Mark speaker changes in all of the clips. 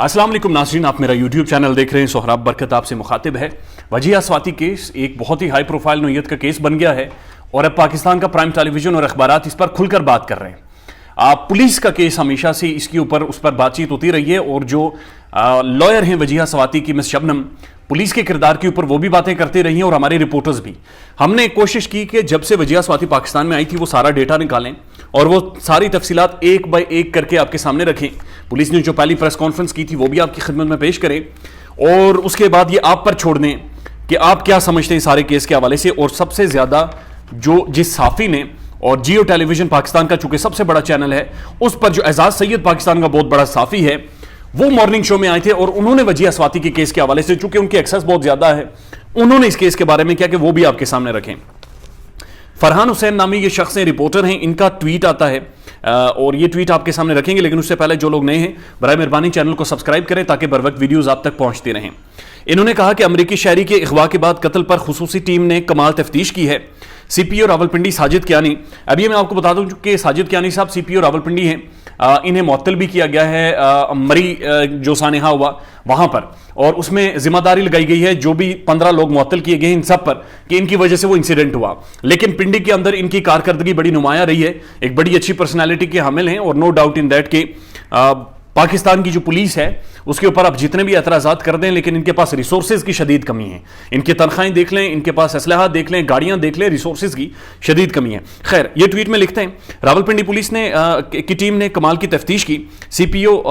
Speaker 1: अस्सलाम वालेकुम नाज़रीन, आप मेरा यूट्यूब चैनल देख रहे हैं। सोहराब बरकत आपसे मुखातिब है। वजीहा स्वाति केस एक बहुत ही हाई प्रोफाइल नोयत का केस बन गया है और अब पाकिस्तान का प्राइम टेलीविजन और अखबारात इस पर खुलकर बात कर रहे हैं। पुलिस का केस हमेशा से इसके ऊपर उस पर बातचीत होती रही है और जो लॉयर हैं वजीहा स्वाति की मिस शबनम, पुलिस के किरदार के ऊपर वो भी बातें करते रही हैं और हमारे रिपोर्टर्स भी। हमने कोशिश की कि जब से वजीहा स्वाति पाकिस्तान में आई थी वो सारा डेटा निकालें और वो सारी तफसीलात एक बाय एक करके आपके सामने रखें। पुलिस ने जो पहली प्रेस कॉन्फ्रेंस की थी वो भी आपकी खिदमत में पेश करें और उसके बाद ये आप पर छोड़ दें कि आप क्या समझते हैं सारे केस के हवाले से। और सबसे ज़्यादा जो जिस साफ़ी ने, और जियो टेलीविजन पाकिस्तान का चूंकि सबसे बड़ा चैनल है, उस पर जो एजाज सैयद पाकिस्तान का बहुत बड़ा साफ़ी है, वो मॉर्निंग शो में आए थे और उन्होंने वजीहा स्वाति के केस के हवाले से, चूंकि उनकी एक्सेस बहुत ज़्यादा है, उन्होंने इस केस के बारे में क्या कि वो भी आपके सामने रखें। फरहान हुसैन नामी ये शख्स हैं, रिपोर्टर हैं, इनका ट्वीट आता है और ये ट्वीट आपके सामने रखेंगे। लेकिन उससे पहले जो लोग नए हैं बराए मेहरबानी चैनल को सब्सक्राइब करें ताकि बर वक्त वीडियोज़ आप तक पहुँचती रहें। इन्होंने कहा कि अमरीकी शहरी के अगवा के बाद कत्ल पर खुसूसी टीम ने कमाल तफ्तीश की है। सीपीओ रावलपिंडी साजिद कियानी, अभी मैं आपको बता दूं कि साजिद कियानी साहब सीपीओ रावलपिंडी हैं, इन्हें मुअत्तल भी किया गया है मरी जो सानेहा हुआ वहां पर, और उसमें जिम्मेदारी लगाई गई है जो भी 15 लोग मुअत्तल किए गए हैं इन सब पर कि इनकी वजह से वो इंसिडेंट हुआ। लेकिन पिंडी के अंदर इनकी कारकर्दगी बड़ी नुमाया रही है, एक बड़ी अच्छी पर्सनैलिटी के हामिल हैं और नो डाउट इन दैट के पाकिस्तान की जो पुलिस है उसके ऊपर आप जितने भी एतराज़ात कर दें, लेकिन इनके पास रिसोर्सेज की शदीद कमी है। इनकी तनख्वाहें देख लें, इनके पास असलहा देख लें, गाड़ियां देख लें, रिसोर्सेज की शदीद कमी है। खैर, ये ट्वीट में लिखते हैं, रावलपिंडी पुलिस ने की टीम ने कमाल की तफ्तीश की। सीपीओ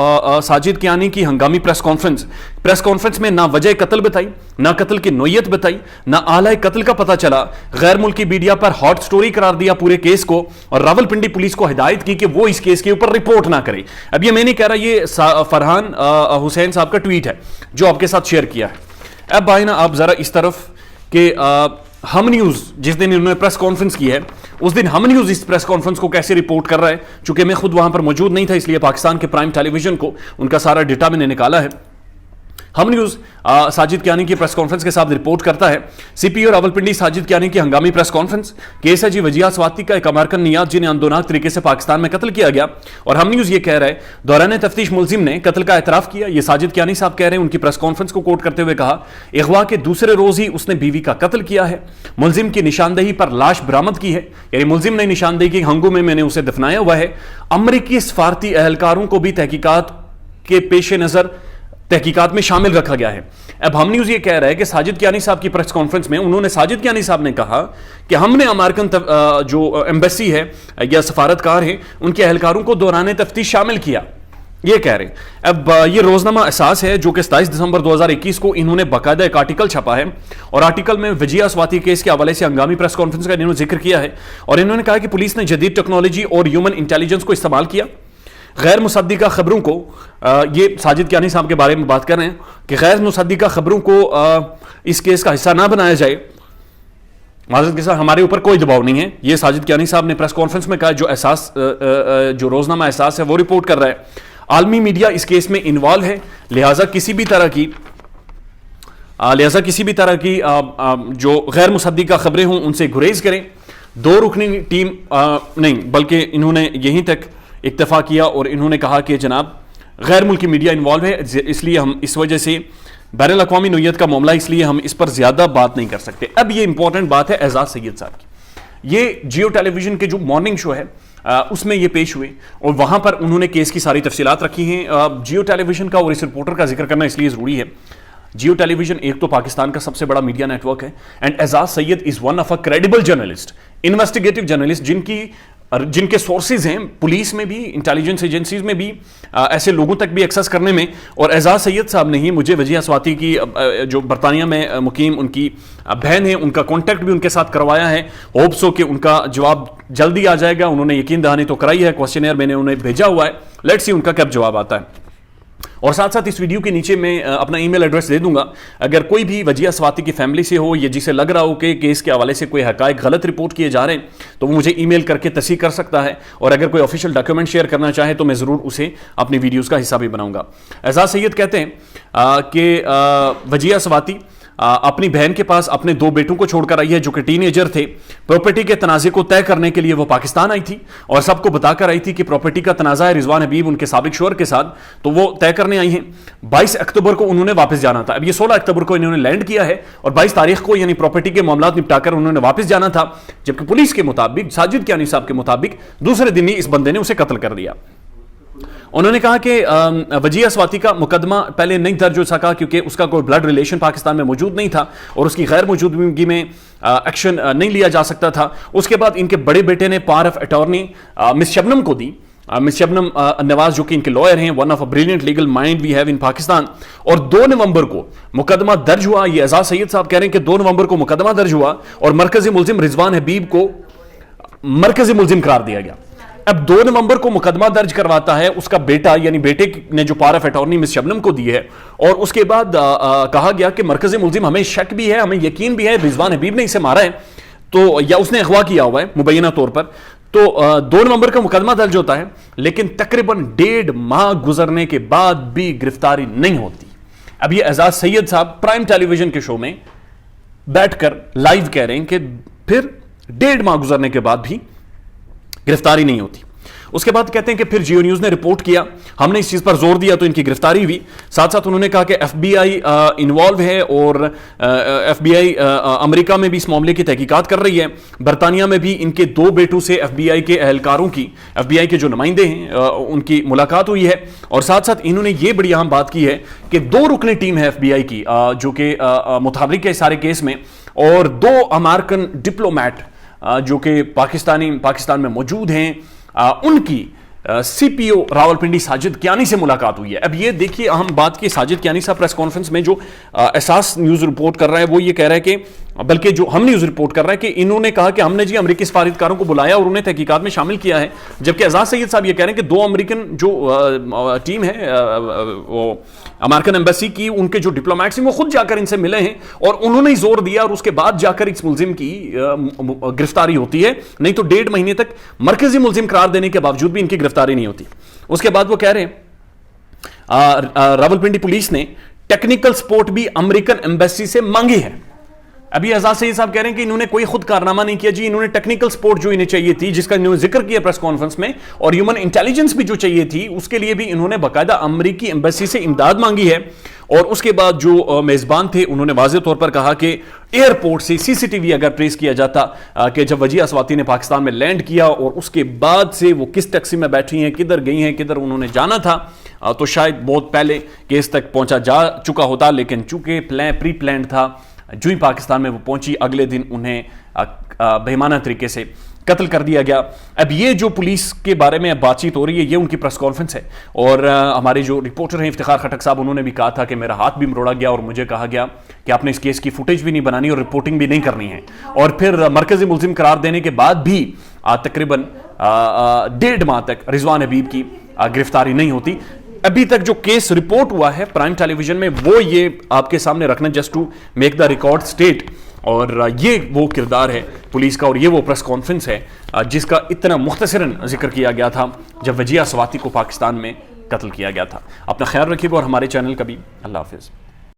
Speaker 1: साजिद कियानी की हंगामी प्रेस कॉन्फ्रेंस में ना वजह कत्ल बताई, ना कत्ल की नोयत बताई, ना आलाए कत्ल का पता चला। गैर मुल्की मीडिया पर हॉट स्टोरी करार दिया पूरे केस को और रावलपिंडी पुलिस को हिदायत की कि वो इस केस के ऊपर रिपोर्ट ना करे। अब ये मैं नहीं कह रहा, ये फरहान हुसैन साहब का ट्वीट है जो आपके साथ शेयर किया है। अब भाई ना आप जरा इस तरफ के हम न्यूज़ जिस दिन इन्होंने प्रेस कॉन्फ्रेंस की है उस दिन हम न्यूज़ इस प्रेस कॉन्फ्रेंस को कैसे रिपोर्ट कर रहा है। चूंकि मैं खुद वहां पर मौजूद नहीं था इसलिए पाकिस्तान के प्राइम टेलीविजन को उनका सारा डेटा मैंने निकाला है। हम न्यूज़ साजिद कियानी की प्रेस कॉन्फ्रेंस के साथ रिपोर्ट करता है। सीपीओ रावलपिंडी साजिद कियानी की हंगामी प्रेस कॉन्फ्रेंस। केस है जी वजीहा स्वाति का, एक अमेरिकन नियाज जिन्हें अंदोनाक तरीके से पाकिस्तान में कत्ल किया गया। और हम न्यूज़ ये कह रहा है, दौरान तफ्तीश मुलजिम ने कत्ल का एतराफ़ किया। ये साजिद कियानी साहब कह रहे हैं, उनकी प्रेस कॉन्फ्रेंस को कोट करते हुए कहा, अगवा के दूसरे रोज ही उसने बीवी का कत्ल किया है। मुलजिम की निशानदेही पर लाश बरामद की है, यानी मुलजिम ने निशानदेही की, हंगू में मैंने उसे दफनाया हुआ है। अमरीकी सफारती एहलकारों को भी तहकीकात के पेश नज़र तहकीकात में शामिल रखा गया है। अब हम न्यूज़ ये कह रहा है कि साजिद कियानी साहब की प्रेस कॉन्फ्रेंस में उन्होंने, साजिद कियानी साहब ने कहा कि हमने अमेरिकन जो एम्बेसी है या सफारतकार हैं उनके एहलकारों को दौरान तफ्तीश शामिल किया, ये कह रहे हैं। अब ये रोजनामा एहसास है जो कि 27 दिसंबर 2021 को इन्होंने बाकायदा एक आर्टिकल छपा है और आर्टिकल में वजीहा स्वाति केस के हवाले से हंगामी प्रेस कॉन्फ्रेंस का इन्होंने जिक्र किया है और इन्होंने कहा कि पुलिस ने जदीद टेक्नोलॉजी और ह्यूमन इंटेलिजेंस को इस्तेमाल किया। गैर मुसद्दिका खबरों को, ये साजिद कियानी साहब के बारे में बात कर रहे हैं कि गैर मुसद्दिका खबरों को इस केस का हिस्सा ना बनाया जाए। माज़रत के साथ हमारे ऊपर कोई दबाव नहीं है, ये साजिद कियानी साहब ने प्रेस कॉन्फ्रेंस में कहा। जो एहसास जो रोजनामा एहसास है वो रिपोर्ट कर रहा है, आलमी मीडिया इस केस में इन्वॉल्व है, लिहाजा किसी भी तरह की जो गैर मुसद्दिका खबरें हों उनसे गुरेज करें। 2 रुकनी टीम नहीं बल्कि इन्होंने यहीं तक इत्तफा किया और इन्होंने कहा कि जनाब गैर मुल्की मीडिया इन्वॉल्व है, इसलिए हम इस वजह से बैनुल अक़वामी नोयत का मामला, इसलिए हम इस पर ज़्यादा बात नहीं कर सकते। अब ये इंपॉर्टेंट बात है एजाज सैयद साहब की। ये जियो टेलीविजन के जो मॉर्निंग शो है उसमें ये पेश हुए और वहाँ पर उन्होंने केस की सारी तफसीलात रखी हैं। जियो टेलीविजन का और इस रिपोर्टर का जिक्र करना इसलिए ज़रूरी है। जियो टेलीविजन एक तो पाकिस्तान का सबसे बड़ा मीडिया नेटवर्क है and Ejaz Syed is one of a credible journalist, investigative journalist जिनके सोर्सेज हैं पुलिस में भी, इंटेलिजेंस एजेंसीज में भी, ऐसे लोगों तक भी एक्सेस करने में। और एजाज सैयद साहब ने ही मुझे वजीहा स्वाति की जो बरतानिया में मुकीम उनकी बहन है उनका कॉन्टैक्ट भी उनके साथ करवाया है। होप सो कि उनका जवाब जल्दी आ जाएगा। उन्होंने यकीन दहानी तो कराई है, क्वेश्चनर मैंने उन्हें भेजा हुआ है, लेट्स सी उनका कब जवाब आता है। और साथ साथ इस वीडियो के नीचे मैं अपना ईमेल एड्रेस दे दूंगा। अगर कोई भी वजीहा स्वाति की फैमिली से हो या जिसे लग रहा हो कि केस के हवाले से कोई हकायक गलत रिपोर्ट किए जा रहे हैं तो वो मुझे ईमेल करके तस्दीक कर सकता है। और अगर कोई ऑफिशियल डॉक्यूमेंट शेयर करना चाहे तो मैं ज़रूर उसे अपनी वीडियोज़ का हिस्सा भी बनाऊंगा। एजाज सैयद कहते हैं कि वजीहा स्वाति اپنی بہن کے پاس اپنے 2 بیٹوں کو چھوڑ کر آئی ہے جو کہ ٹین ایجر تھے. پراپرٹی کے تنازع کو طے کرنے کے لیے وہ پاکستان آئی تھی اور سب کو بتا کر آئی تھی کہ پراپرٹی کا تنازع ہے رضوان حبیب ان کے سابق شوہر کے ساتھ, تو وہ طے کرنے آئی ہیں. 22 اکتوبر کو انہوں نے واپس جانا تھا. اب یہ 16 اکتوبر کو انہوں نے لینڈ کیا ہے اور 22 تاریخ کو یعنی پراپرٹی کے معاملات نپٹا کر انہوں نے واپس جانا تھا, جبکہ پولیس کے مطابق ساجد کیانی صاحب کے مطابق دوسرے دن ہی اس بندے نے اسے قتل کر دیا. انہوں نے کہا کہ وجیہہ سواتی کا مقدمہ پہلے نہیں درج ہو سکا کیونکہ اس کا کوئی بلڈ ریلیشن پاکستان میں موجود نہیں تھا اور اس کی غیر موجودگی میں ایکشن نہیں لیا جا سکتا تھا. اس کے بعد ان کے بڑے بیٹے نے پاور آف اٹارنی مس شبنم کو دی. مس شبنم نواز جو کہ ان کے لائر ہیں, one of a brilliant legal mind we have in Pakistan, اور 2 نومبر کو مقدمہ درج ہوا. یہ اعزاز سید صاحب کہہ رہے ہیں کہ 2 نومبر کو مقدمہ درج ہوا اور مرکزی ملزم رضوان حبیب کو مرکزی ملزم قرار دیا گیا. اب 2 نومبر کو مقدمہ درج کرواتا ہے اس کا بیٹا, یعنی بیٹے نے جو پاور آف اٹارنی مس شبنم کو دی ہے, اور اس کے بعد کہا گیا کہ مرکزی ملزم ہمیں شک بھی ہے, ہمیں یقین بھی ہے رضوان حبیب نے اسے مارا ہے تو یا اس نے اغوا کیا ہوا ہے مبینہ طور پر. تو 2 نومبر کا مقدمہ درج ہوتا ہے لیکن تقریباً 1.5 ماہ گزرنے کے بعد بھی گرفتاری نہیں ہوتی. اب یہ اعزاز سید صاحب پرائم ٹیلی ویژن کے شو میں بیٹھ کر لائیو کہہ رہے ہیں کہ پھر 1.5 ماہ گزرنے کے بعد بھی گرفتاری نہیں ہوتی. اس کے بعد کہتے ہیں کہ پھر جیو نیوز نے رپورٹ کیا, ہم نے اس چیز پر زور دیا تو ان کی گرفتاری ہوئی. ساتھ ساتھ انہوں نے کہا کہ ایف بی آئی انوالو ہے اور ایف بی آئی امریکہ میں بھی اس معاملے کی تحقیقات کر رہی ہے. برطانیہ میں بھی ان کے 2 بیٹوں سے ایف بی آئی کے اہلکاروں کی, ایف بی آئی کے جو نمائندے ہیں ان کی ملاقات ہوئی ہے. اور ساتھ ساتھ انہوں نے یہ بڑی اہم بات کی ہے کہ 2 رکنی ٹیم ہے ایف بی آئی کی جو کہ متحرک ہے سارے کیس میں, اور 2 امریکن ڈپلومیٹ جو کہ پاکستان میں موجود ہیں ان کی سی پی او راولپنڈی ساجد کیانی سے ملاقات ہوئی ہے. اب یہ دیکھیے اہم بات کہ ساجد کیانی صاحب پریس کانفرنس میں جو احساس نیوز رپورٹ کر رہا ہے وہ یہ کہہ رہا ہے کہ بلکہ جو ہم نیوز رپورٹ کر رہا ہے کہ انہوں نے کہا کہ ہم نے جی امریکی سفارتکاروں کو بلایا اور انہیں تحقیقات میں شامل کیا ہے, جبکہ اعزاز سید صاحب یہ کہہ رہے ہیں کہ 2 امریکن جو ٹیم ہے وہ امریکن ایمبیسی کی, ان کے جو ڈپلومیٹس ہیں وہ خود جا کر ان سے ملے ہیں اور انہوں نے زور دیا اور اس کے بعد جا کر اس ملزم کی گرفتاری ہوتی ہے, نہیں تو 1.5 مہینے تک مرکزی ملزم قرار دینے کے باوجود بھی ان کی گرفتاری نہیں ہوتی. اس کے بعد وہ کہہ رہے ہیں راولپنڈی پولیس نے ٹیکنیکل سپورٹ بھی امریکن ایمبیسی سے مانگی ہے. ابھی اعزاز سید صاحب کہہ رہے ہیں کہ انہوں نے کوئی خود کارنامہ نہیں کیا جی, انہوں نے ٹیکنیکل سپورٹ جو انہیں چاہیے تھی جس کا انہوں نے ذکر کیا پریس کانفرنس میں, اور ہیومن انٹیلیجنس بھی جو چاہیے تھی اس کے لیے بھی انہوں نے باقاعدہ امریکی ایمبیسی سے امداد مانگی ہے. اور اس کے بعد جو میزبان تھے انہوں نے واضح طور پر کہا کہ ایئرپورٹ سے سی سی ٹی وی اگر ٹریس کیا جاتا کہ جب وجیہہ سواتی نے پاکستان میں لینڈ کیا اور اس کے بعد سے وہ کس ٹیکسی میں بیٹھی ہیں, کدھر گئی ہیں, کدھر انہوں نے جانا تھا, تو شاید بہت پہلے کیس تک پہنچا جا چکا ہوتا. لیکن چونکہ پری پلانڈ تھا, جو ہی پاکستان میں وہ پہنچی اگلے دن انہیں بہیمانہ طریقے سے قتل کر دیا گیا. اب یہ جو پولیس کے بارے میں بات چیت ہو رہی ہے یہ ان کی پریس کانفرنس ہے, اور ہمارے جو رپورٹر ہیں افتخار خٹک صاحب انہوں نے بھی کہا تھا کہ میرا ہاتھ بھی مروڑا گیا اور مجھے کہا گیا کہ آپ نے اس کیس کی فوٹیج بھی نہیں بنانی اور رپورٹنگ بھی نہیں کرنی ہے, اور پھر مرکزی ملزم قرار دینے کے بعد بھی تقریباً 1.5 ماہ تک رضوان حبیب کی گرفتاری نہیں ہوتی. ابھی تک جو کیس رپورٹ ہوا ہے پرائم ٹیلی ویژن میں وہ یہ آپ کے سامنے رکھنا just to make the record straight, اور یہ وہ کردار ہے پولیس کا اور یہ وہ پریس کانفرنس ہے جس کا اتنا مختصراً ذکر کیا گیا تھا جب وجیہہ سواتی کو پاکستان میں قتل کیا گیا تھا. اپنا خیال رکھیے گا اور ہمارے چینل کا بھی. اللہ حافظ.